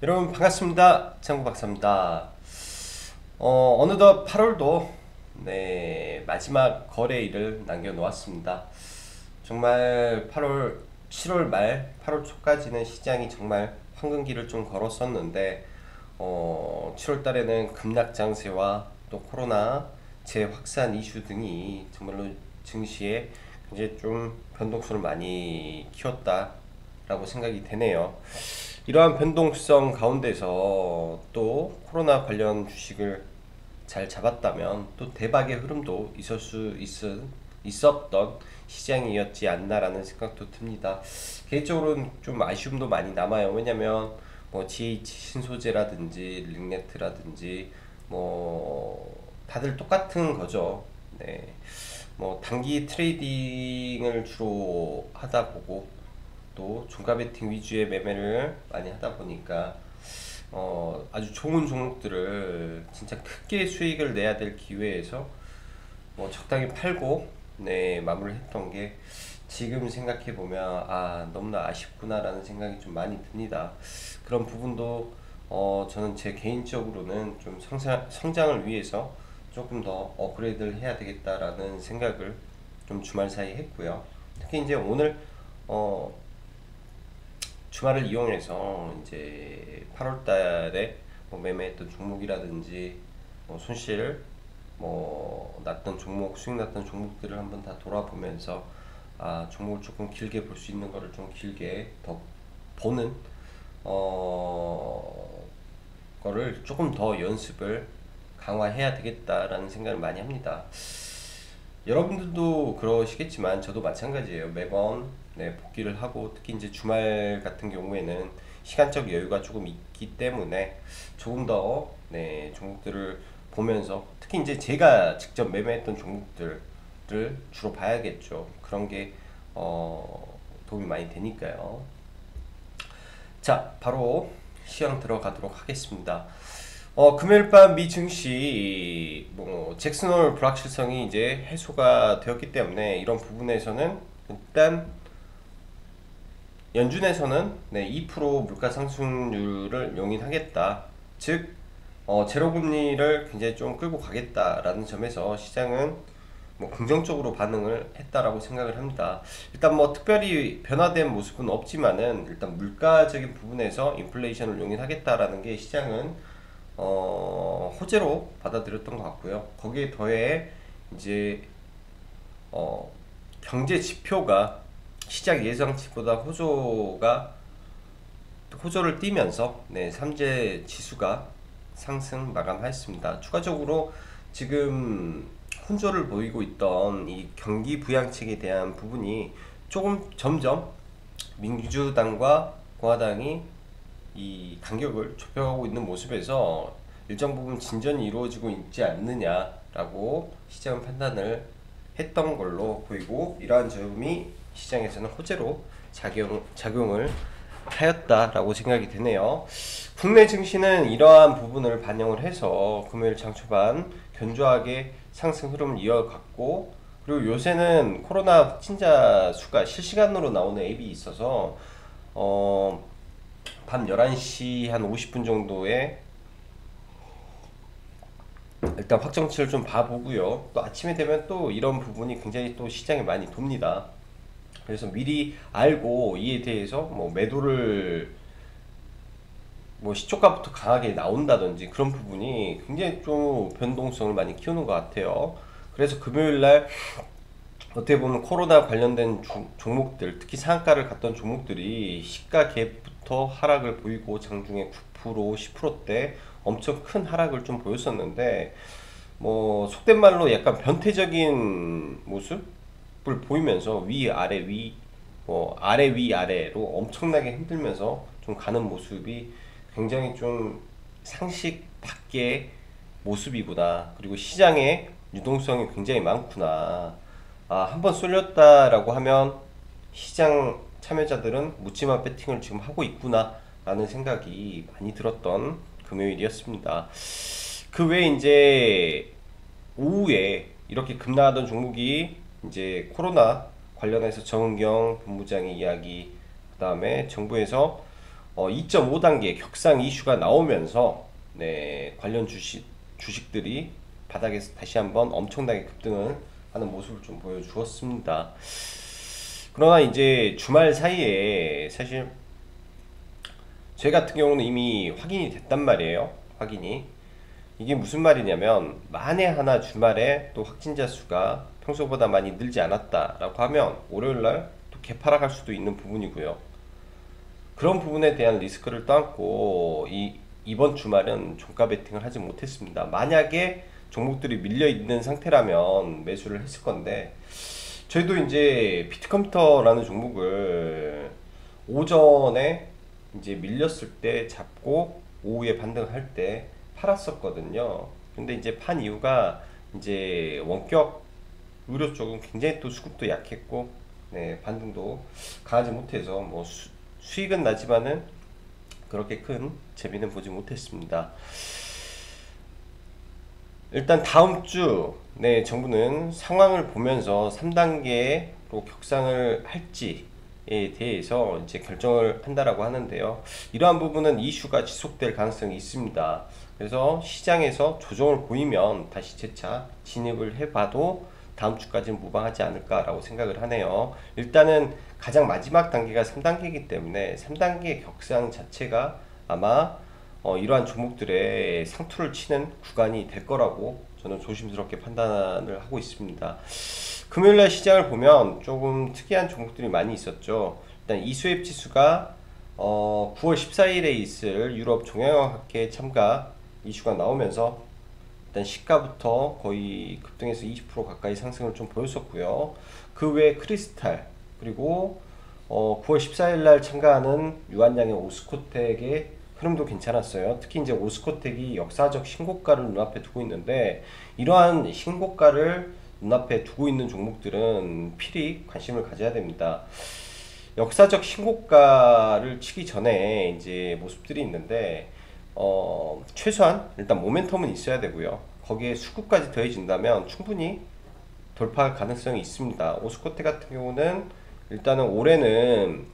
여러분 반갑습니다. 창구 박사입니다. 어느덧 8월도 마지막 거래일을 남겨놓았습니다. 정말 8월, 7월 말, 8월 초까지는 시장이 정말 황금기를 좀 걸었었는데 7월 달에는 급락 장세와 또 코로나 재확산 이슈 등이 정말로 증시에 굉장히 좀 변동성을 많이 키웠다라고 생각이 되네요. 이러한 변동성 가운데서 또 코로나 관련 주식을 잘 잡았다면 또 대박의 흐름도 있었던 시장이었지 않나라는 생각도 듭니다. 개인적으로는 좀 아쉬움도 많이 남아요. 왜냐면 뭐 GH 신소재라든지 링네트라든지 뭐 다들 똑같은 거죠. 네. 뭐 단기 트레이딩을 주로 하다 보고 또 종가 베팅 위주의 매매를 많이 하다 보니까 아주 좋은 종목들을 진짜 크게 수익을 내야 될 기회에서 뭐 적당히 팔고 마무리했던 게 지금 생각해 보면 너무나 아쉽구나라는 생각이 좀 많이 듭니다. 그런 부분도 저는 제 개인적으로는 좀 성장을 위해서 조금 더 업그레이드를 해야 되겠다라는 생각을 좀 주말 사이 했고요. 특히 이제 오늘 어, 주말을 이용해서 이제 8월 달에 뭐 매매했던 종목이라든지 뭐 손실 뭐 났던 종목, 수익 났던 종목들을 한번 다 돌아보면서 종목을 조금 길게 볼 수 있는 거를 좀 길게 더 보는 어 거를 조금 더 연습을 강화해야 되겠다라는 생각을 많이 합니다. 여러분들도 그러시겠지만 저도 마찬가지예요. 매번 복귀를 하고 특히 이제 주말 같은 경우에는 시간적 여유가 조금 있기 때문에 조금 더 종목들을 보면서 특히 이제 제가 직접 매매했던 종목들을 주로 봐야겠죠. 그런 게 도움이 많이 되니까요. 자, 바로 시황 들어가도록 하겠습니다. 금요일 밤 미 증시 뭐 잭슨홀 불확실성이 이제 해소가 되었기 때문에 이런 부분에서는 일단 연준에서는 2% 물가 상승률을 용인하겠다. 즉 제로금리를 굉장히 좀 끌고 가겠다라는 점에서 시장은 뭐 긍정적으로 반응을 했다라고 생각을 합니다. 일단 뭐 특별히 변화된 모습은 없지만은 일단 물가적인 부분에서 인플레이션을 용인하겠다라는 게 시장은 호재로 받아들였던 것 같고요. 거기에 더해 이제 경제 지표가 시장 예상치보다 호조를 띠면서 삼재 지수가 상승 마감하였습니다. 추가적으로 지금 혼조를 보이고 있던 이 경기 부양책에 대한 부분이 조금 점점 민주당과 공화당이 이 간격을 좁혀가고 있는 모습에서 일정 부분 진전이 이루어지고 있지 않느냐라고 시장은 판단을 했던 걸로 보이고 이러한 점이 시장에서는 호재로 작용을 하였다라고 생각이 되네요. 국내 증시는 이러한 부분을 반영을 해서 금요일 장 초반 견조하게 상승 흐름을 이어갔고 그리고 요새는 코로나 확진자 수가 실시간으로 나오는 앱이 있어서 밤 11시 한 50분 정도에 일단 확정치를 좀 봐보고요. 또 아침에 되면 또 이런 부분이 굉장히 또 시장에 많이 돕니다. 그래서 미리 알고 이에 대해서 뭐 매도를 뭐 시초가부터 강하게 나온다든지 그런 부분이 굉장히 좀 변동성을 많이 키우는 것 같아요. 그래서 금요일날 어떻게 보면 코로나 관련된 종목들, 특히 상한가를 갔던 종목들이 시가 갭부터 하락을 보이고 장중에 9%, 10%대 엄청 큰 하락을 좀 보였었는데 뭐 속된 말로 약간 변태적인 모습을 보이면서 위 아래 위 아래 위 아래로 엄청나게 흔들면서 좀 가는 모습이 굉장히 좀 상식 밖의 모습이구나. 그리고 시장에 유동성이 굉장히 많구나. 한번 쏠렸다라고 하면 시장 참여자들은 묻지마 배팅을 지금 하고 있구나 라는 생각이 많이 들었던 금요일이었습니다. 그 외에 이제 오후에 이렇게 급락하던 종목이 이제 코로나 관련해서 정은경 본부장의 이야기, 그 다음에 정부에서 2.5단계 격상 이슈가 나오면서 네, 관련 주식들이 바닥에서 다시 한번 엄청나게 급등을 하는 모습을 좀 보여주었습니다. 그러나 이제 주말 사이에 사실 제 같은 경우는 이미 확인이 됐단 말이에요. 확인이. 이게 무슨 말이냐면 만에 하나 주말에 또 확진자 수가 평소보다 많이 늘지 않았다라고 하면 월요일날 또 개파락할 수도 있는 부분이고요. 그런 부분에 대한 리스크를 떠안고 이번 주말은 종가 베팅을 하지 못했습니다. 만약에 종목들이 밀려 있는 상태라면 매수를 했을 건데 저희도 이제 비트컴퓨터라는 종목을 오전에 이제 밀렸을 때 잡고 오후에 반등할 때 팔았었거든요. 근데 이제 판 이유가 이제 원격 의료 쪽은 굉장히 또 수급도 약했고 네, 반등도 강하지 못해서 뭐 수익은 나지만은 그렇게 큰 재미는 보지 못했습니다. 일단 다음 주 네, 정부는 상황을 보면서 3단계로 격상을 할지에 대해서 이제 결정을 한다라고 하는데요. 이러한 부분은 이슈가 지속될 가능성이 있습니다. 그래서 시장에서 조정을 보이면 다시 재차 진입을 해봐도 다음 주까지는 무방하지 않을까라고 생각을 하네요. 일단은 가장 마지막 단계가 3단계이기 때문에 3단계 격상 자체가 아마 이러한 종목들의 상투를 치는 구간이 될 거라고 저는 조심스럽게 판단을 하고 있습니다. 금요일날 시장을 보면 조금 특이한 종목들이 많이 있었죠. 일단 이수앱 지수가 9월 14일에 있을 유럽 종양학회 참가 이슈가 나오면서 일단 시가부터 거의 급등해서 20% 가까이 상승을 좀 보였었고요. 그 외에 크리스탈 그리고 9월 14일 날 참가하는 유한양의 오스코텍의 흐름도 괜찮았어요. 특히 이제 오스코텍이 역사적 신고가를 눈앞에 두고 있는데 이러한 신고가를 눈앞에 두고 있는 종목들은 필히 관심을 가져야 됩니다. 역사적 신고가를 치기 전에 이제 모습들이 있는데 최소한 일단 모멘텀은 있어야 되고요. 거기에 수급까지 더해진다면 충분히 돌파 가능성이 있습니다. 오스코텍 같은 경우는 일단은 올해는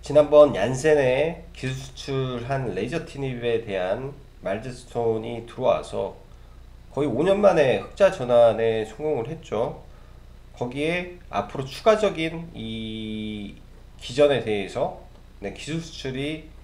지난번 얀센에 기술 수출한 레이저 티닙에 대한 마일드스톤이 들어와서 거의 5년 만에 흑자 전환에 성공을 했죠. 거기에 앞으로 추가적인 이 기전에 대해서 네, 기술 수출이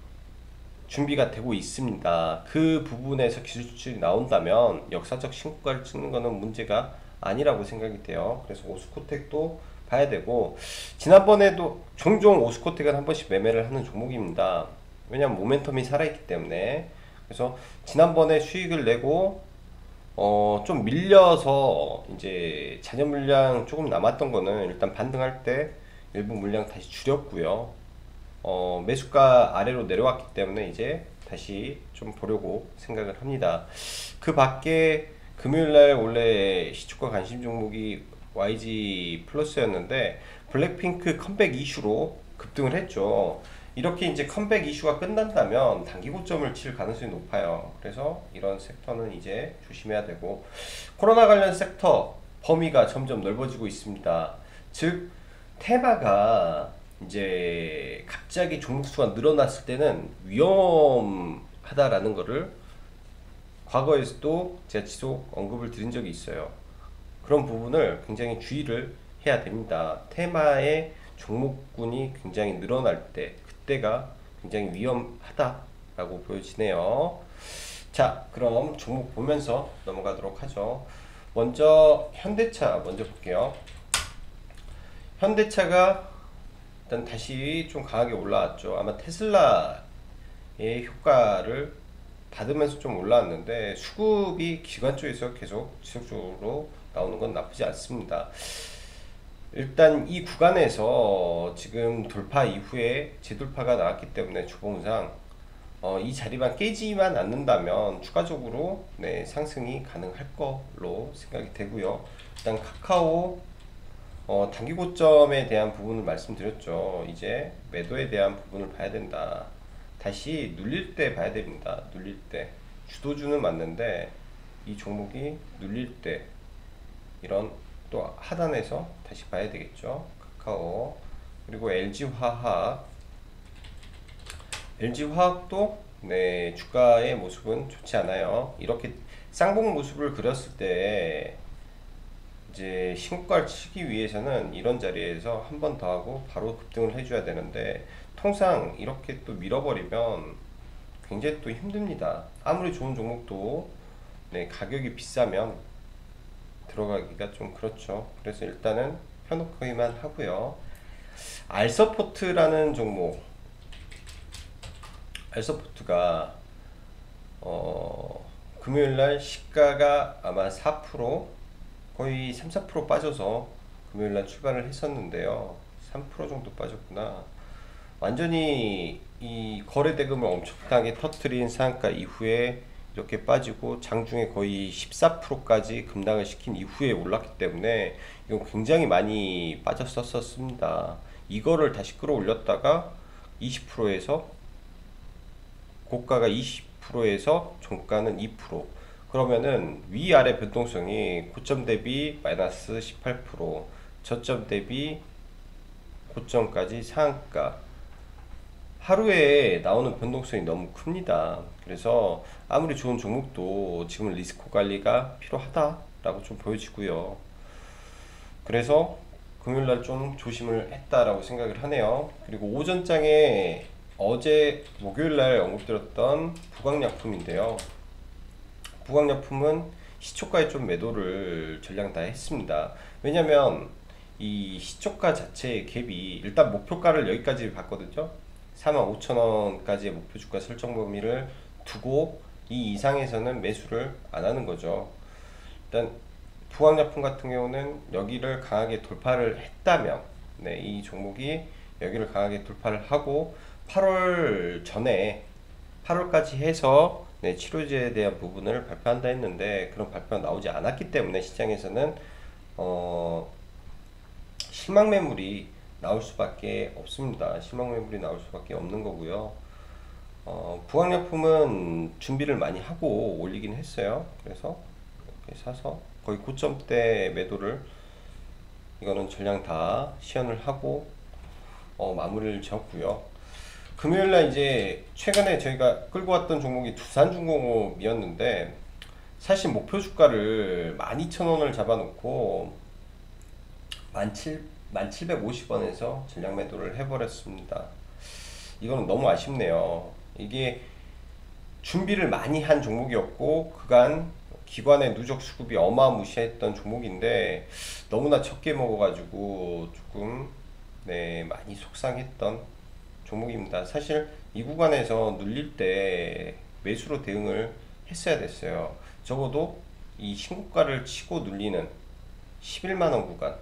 준비가 되고 있습니다. 그 부분에서 기술 수출이 나온다면 역사적 신고가를 찍는 것은 문제가 아니라고 생각이 돼요. 그래서 오스코텍도 봐야 되고 지난번에도 종종 오스코텍은 한 번씩 매매를 하는 종목입니다. 왜냐하면 모멘텀이 살아있기 때문에. 그래서 지난번에 수익을 내고 좀 밀려서 이제 잔여 물량 조금 남았던 거는 일단 반등할 때 일부 물량 다시 줄였고요. 매수가 아래로 내려왔기 때문에 이제 다시 좀 보려고 생각을 합니다. 그 밖에 금요일날 원래 시초가 관심 종목이 YG 플러스였는데 블랙핑크 컴백 이슈로 급등을 했죠. 이렇게 이제 컴백 이슈가 끝난다면 단기 고점을 칠 가능성이 높아요. 그래서 이런 섹터는 이제 조심해야 되고 코로나 관련 섹터 범위가 점점 넓어지고 있습니다. 즉 테마가 이제 갑자기 종목 수가 늘어났을 때는 위험하다라는 거를 과거에서도 제가 지속 언급을 드린 적이 있어요. 그런 부분을 굉장히 주의를 해야 됩니다. 테마의 종목군이 굉장히 늘어날 때 그때가 굉장히 위험하다라고 보여지네요. 자, 그럼 종목 보면서 넘어가도록 하죠. 먼저 현대차 먼저 볼게요. 현대차가 일단 다시 좀 강하게 올라왔죠. 아마 테슬라의 효과를 받으면서 좀 올라왔는데 수급이 기관 쪽에서 계속 지속적으로 나오는 건 나쁘지 않습니다. 일단 이 구간에서 지금 돌파 이후에 재돌파가 나왔기 때문에 주봉상 이 자리만 깨지만 않는다면 추가적으로 네, 상승이 가능할 걸로 생각이 되고요. 일단 카카오 단기 고점에 대한 부분을 말씀드렸죠. 이제 매도에 대한 부분을 봐야 된다. 다시 눌릴 때 봐야 됩니다. 눌릴 때 주도주는 맞는데 이 종목이 눌릴 때 이런 또 하단에서 다시 봐야 되겠죠. 카카오 그리고 LG화학 LG화학도 네, 주가의 모습은 좋지 않아요. 이렇게 쌍봉 모습을 그렸을 때 이제 신고가를 치기 위해서는 이런 자리에서 한 번 더 하고 바로 급등을 해줘야 되는데 통상 이렇게 또 밀어버리면 굉장히 또 힘듭니다. 아무리 좋은 종목도 네, 가격이 비싸면 들어가기가 좀 그렇죠. 그래서 일단은 펴놓기만 하고요. 알서포트라는 종목, 알서포트가 금요일날 시가가 아마 4% 거의 3, 4% 빠져서 금요일날 출발을 했었는데요. 3% 정도 빠졌구나. 완전히 이 거래 대금을 엄청나게 터트린 상한가 이후에 이렇게 빠지고 장중에 거의 14%까지 급락을 시킨 이후에 올랐기 때문에 이건 굉장히 많이 빠졌었습니다. 이거를 다시 끌어올렸다가 20%에서 고가가 20%에서 종가는 2%, 그러면은 위아래 변동성이 고점 대비 마이너스 18%, 저점 대비 고점까지 상한가, 하루에 나오는 변동성이 너무 큽니다. 그래서 아무리 좋은 종목도 지금은 리스크 관리가 필요하다라고 좀 보여지고요. 그래서 금요일날 좀 조심을 했다라고 생각을 하네요. 그리고 오전장에 어제 목요일날 언급드렸던 부강약품인데요. 부강약품은 시초가에 좀 매도를 전량 다 했습니다. 왜냐면 이 시초가 자체의 갭이 일단 목표가를 여기까지 봤거든요. 45,000원까지의 목표 주가 설정 범위를 두고 이 이상에서는 매수를 안 하는 거죠. 일단 부강약품 같은 경우는 여기를 강하게 돌파를 했다면 네, 이 종목이 여기를 강하게 돌파를 하고 8월 전에 8월까지 해서 네, 치료제에 대한 부분을 발표한다 했는데 그런 발표가 나오지 않았기 때문에 시장에서는 실망 매물이 나올 수밖에 없습니다. 실망 매물이 나올 수밖에 없는 거고요. 부강약품은 준비를 많이 하고 올리긴 했어요. 그래서 이렇게 사서 거의 고점대 매도를 이거는 전량 다 시연을 하고 마무리를 지었고요. 금요일날 이제 최근에 저희가 끌고 왔던 종목이 두산중공업이었는데 사실 목표 주가를 12,000원을 잡아놓고 1750원에서 전량 매도를 해버렸습니다. 이거는 너무 아쉽네요. 이게 준비를 많이 한 종목이었고 그간 기관의 누적 수급이 어마무시했던 종목인데 너무나 적게 먹어가지고 조금 네, 많이 속상했던 종목입니다. 사실 이 구간에서 눌릴 때 매수로 대응을 했어야 됐어요. 적어도 이 신고가를 치고 눌리는 11만원 구간,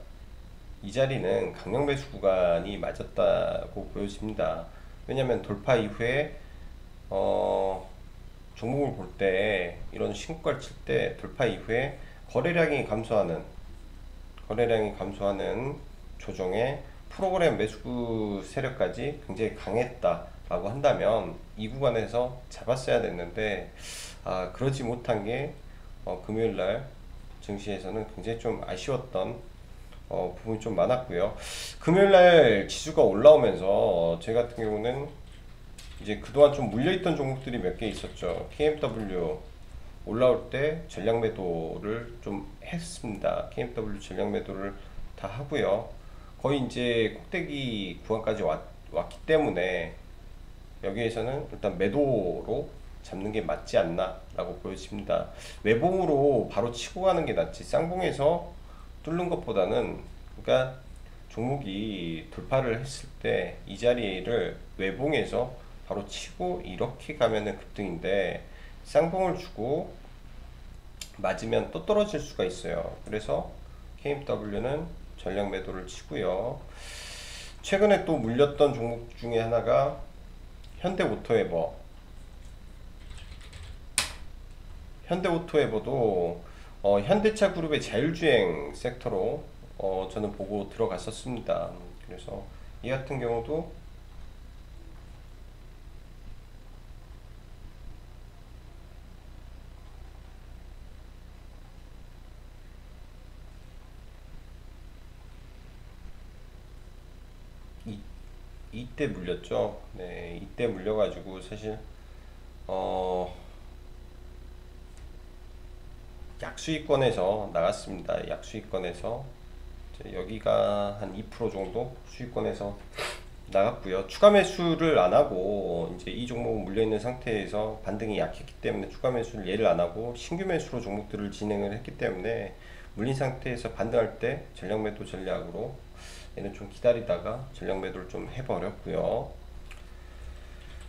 이 자리는 강력 매수 구간이 맞았다고 보여집니다. 왜냐면 돌파 이후에 종목을 볼 때 이런 신고가를 칠 때 돌파 이후에 거래량이 감소하는 조정에 프로그램 매수 세력까지 굉장히 강했다라고 한다면 이 구간에서 잡았어야 됐는데 그러지 못한 게 금요일날 증시에서는 굉장히 좀 아쉬웠던 부분이 좀 많았고요. 금요일날 지수가 올라오면서 제 같은 경우는 이제 그동안 좀 물려있던 종목들이 몇 개 있었죠. KMW 올라올 때 전량 매도를 좀 했습니다. KMW 전량 매도를 다 하고요. 거의 이제 꼭대기 구간까지 왔기 때문에 여기에서는 일단 매도로 잡는 게 맞지 않나 라고 보여집니다. 외봉으로 바로 치고 가는 게 낫지 쌍봉에서 뚫는 것보다는, 그러니까 종목이 돌파를 했을 때 이 자리를 외봉에서 바로 치고 이렇게 가면은 급등인데 쌍봉을 주고 맞으면 또 떨어질 수가 있어요. 그래서 KMW는 전량 매도를 치고요. 최근에 또 물렸던 종목 중에 하나가 현대오토에버. 현대오토에버도 현대차 그룹의 자율주행 섹터로 저는 보고 들어갔었습니다. 그래서 이 같은 경우도 이때 물렸죠. 네, 이때 물려가지고 사실 어 약수익권에서 나갔습니다. 약수익권에서 여기가 한 2% 정도 수익권에서 나갔고요. 추가 매수를 안 하고 이제 이 종목은 물려 있는 상태에서 반등이 약했기 때문에 추가 매수를 얘를 안 하고 신규 매수로 종목들을 진행을 했기 때문에 물린 상태에서 반등할 때 전량 매도 전략으로 얘는 좀 기다리다가 전량 매도를 좀 해버렸고요.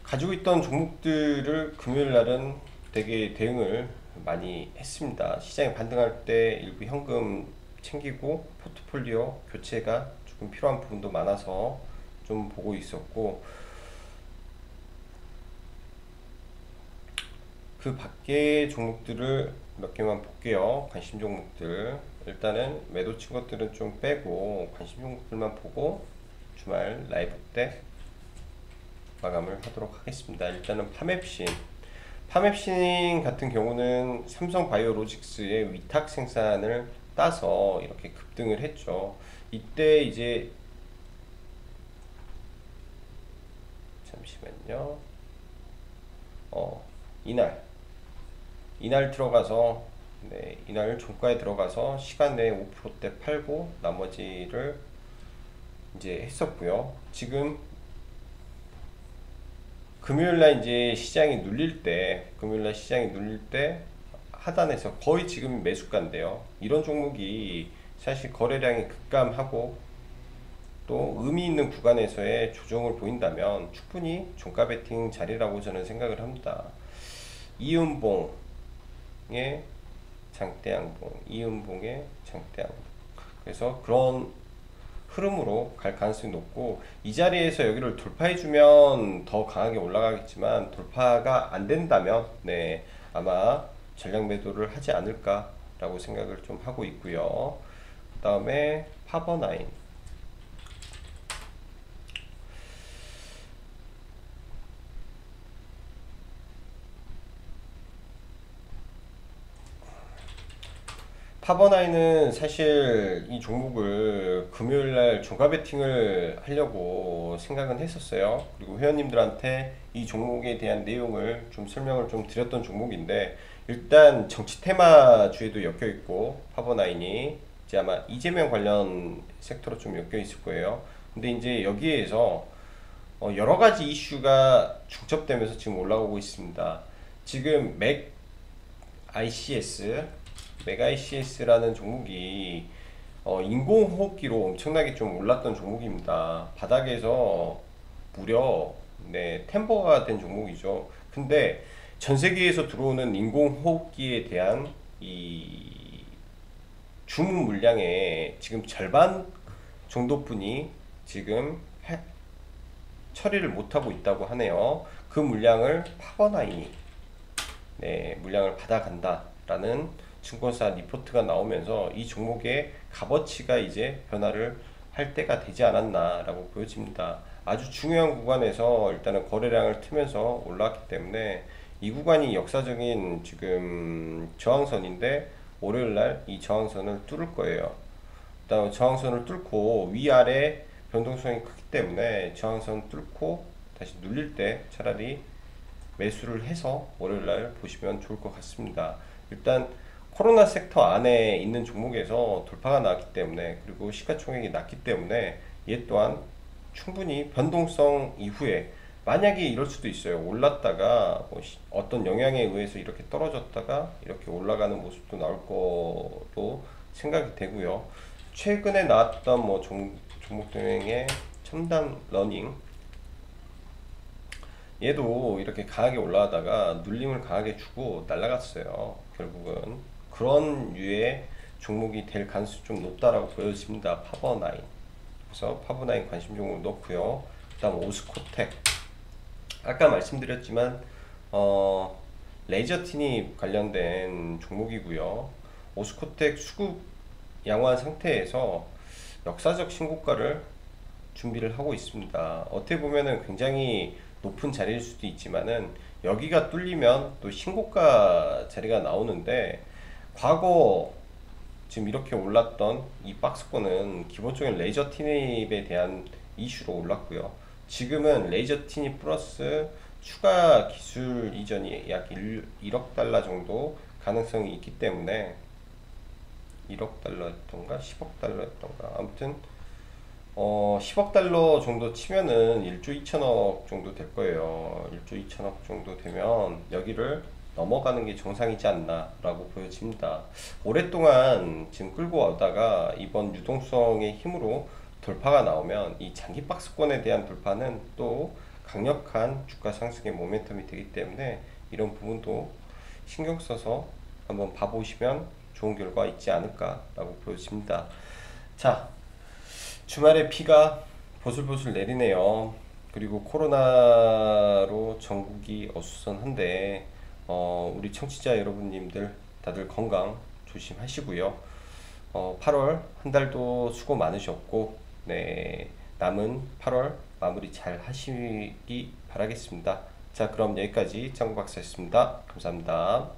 가지고 있던 종목들을 금요일 날은 되게 대응을 많이 했습니다. 시장이 반등할 때 일부 현금 챙기고 포트폴리오 교체가 조금 필요한 부분도 많아서 좀 보고 있었고, 그 밖의 종목들을 몇 개만 볼게요. 관심 종목들. 일단은 매도 친 것들은 좀 빼고 관심 종목들만 보고 주말 라이브 때 마감을 하도록 하겠습니다. 일단은 파맵신 같은 경우는 삼성바이오로직스의 위탁 생산을 따서 이렇게 급등을 했죠. 이때 이제 잠시만요. 이날 들어가서, 네, 이날 종가에 들어가서 시간 내에 5%대 팔고 나머지를 이제 했었고요. 지금 금요일날 이제 금요일날 시장이 눌릴 때 하단에서 거의 지금 매수가인데요. 이런 종목이 사실 거래량이 급감하고 또 의미 있는 구간에서의 조정을 보인다면 충분히 종가 베팅 자리라고 저는 생각을 합니다. 이은봉의 이은봉의 장대양봉. 그래서 그런 흐름으로 갈 가능성이 높고, 이 자리에서 여기를 돌파해주면 더 강하게 올라가겠지만 돌파가 안 된다면 네, 아마 전량 매도를 하지 않을까라고 생각을 좀 하고 있고요. 그 다음에 파버나인. 파버나인은 사실 이 종목을 금요일날 종가 베팅을 하려고 생각은 했었어요. 그리고 회원님들한테 이 종목에 대한 내용을 좀 설명을 좀 드렸던 종목인데, 일단 정치 테마주에도 엮여 있고 파버나인이 이제 아마 이재명 관련 섹터로 좀 엮여 있을 거예요. 근데 이제 여기에서 여러 가지 이슈가 중첩되면서 지금 올라오고 있습니다. 지금 ICS, 맥ICS라는 종목이 인공호흡기로 엄청나게 좀 올랐던 종목입니다. 바닥에서 무려 네, 템버가 된 종목이죠. 근데 전 세계에서 들어오는 인공호흡기에 대한 이 주문 물량의 지금 절반 정도뿐이 지금 처리를 못하고 있다고 하네요. 그 물량을 파버나인이 네, 물량을 받아간다라는 증권사 리포트가 나오면서 이 종목의 값어치가 이제 변화를 할 때가 되지 않았나 라고 보여집니다. 아주 중요한 구간에서 일단은 거래량을 트면서 올라왔기 때문에 이 구간이 역사적인 지금 저항선인데 월요일날 이 저항선을 뚫을 거예요. 그다음 저항선을 뚫고 위아래 변동성이 크기 때문에 저항선 뚫고 다시 눌릴 때 차라리 매수를 해서 월요일날 보시면 좋을 것 같습니다. 일단 코로나 섹터 안에 있는 종목에서 돌파가 나왔기 때문에, 그리고 시가총액이 낮기 때문에 얘 또한 충분히 변동성 이후에 만약에 이럴 수도 있어요. 올랐다가 뭐 어떤 영향에 의해서 이렇게 떨어졌다가 이렇게 올라가는 모습도 나올 거로 생각이 되고요. 최근에 나왔던 뭐 종목 중에 첨단 러닝, 얘도 이렇게 강하게 올라가다가 눌림을 강하게 주고 날아갔어요. 결국은 그런 류의 종목이 될 가능성이 좀 높다라고 보여집니다. 파버나인. 그래서 파버나인 관심 종목 넣고요. 그 다음 오스코텍. 아까 말씀드렸지만 레이저 티닙 관련된 종목이고요. 오스코텍 수급 양호한 상태에서 역사적 신고가를 준비를 하고 있습니다. 어떻게 보면은 굉장히 높은 자리일 수도 있지만은 여기가 뚫리면 또 신고가 자리가 나오는데, 과거 지금 이렇게 올랐던 이 박스권은 기본적인 레이저 티닙에 대한 이슈로 올랐고요. 지금은 레이저 티니 플러스 추가 기술 이전이 약 1억 달러 정도 가능성이 있기 때문에 1억 달러였던가 10억 달러였던가 아무튼 10억 달러 정도 치면은 1조 2천억 정도 될 거예요. 1조 2천억 정도 되면 여기를 넘어가는 게 정상이지 않나 라고 보여집니다. 오랫동안 지금 끌고 오다가 이번 유동성의 힘으로 돌파가 나오면 이 장기 박스권에 대한 돌파는 또 강력한 주가 상승의 모멘텀이 되기 때문에 이런 부분도 신경 써서 한번 봐보시면 좋은 결과 있지 않을까 라고 보여집니다. 자, 주말에 비가 보슬보슬 내리네요. 그리고 코로나로 전국이 어수선한데 우리 청취자 여러분님들 다들 건강 조심하시고요. 8월 한 달도 수고 많으셨고, 네, 남은 8월 마무리 잘 하시기 바라겠습니다. 자, 그럼 여기까지 짱구 박사였습니다. 감사합니다.